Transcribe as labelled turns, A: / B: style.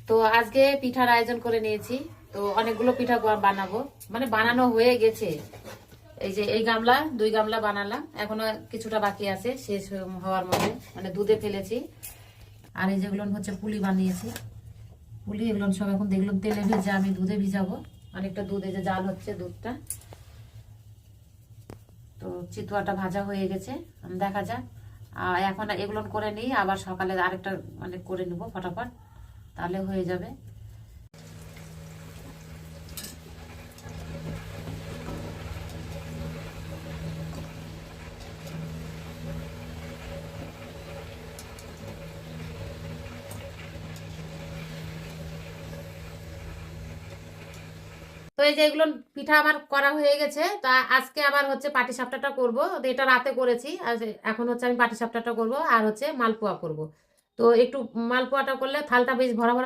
A: তো আজকে পিঠার আয়োজন করে নিয়েছি। তো অনেকগুলো পিঠা বানাবো, মানে বানানো হয়ে গেছে। এই যে এই গামলা, 2 গামলা বানালাম, এখনো কিছুটা বাকি আছে শেষ হওয়ার মধ্যে, মানে দুধে ফেলেছি। আর এই যেগুলো হচ্ছে পুলি বানিয়েছি, পুলি এগুলো সব এখন দেখলাম তেলে ভিজা, আমি দুধে ভিজাবো। অনেকটা দুধ, এই যে জাল হচ্ছে দুধটা। তো চিতোয়াটা ভাজা হয়ে গেছে, দেখা যাক। এখন এগুলো করে নিই, আবার সকালে আরেকটা মানে করে নিব ফটাফট, তাহলে হয়ে যাবে। তো এই যে এগুলো পিঠা আমার করা হয়ে গেছে। তা আজকে আবার হচ্ছে পাটিসাপটাটা করব। তো এটা রাতে করেছি, আর এখন হচ্ছে আমি পাটিসাপটাটা করব, আর হচ্ছে মালপোয়া করব। তো একটু মালপোয়াটা করলে থালটা বেশ ভরা ভরা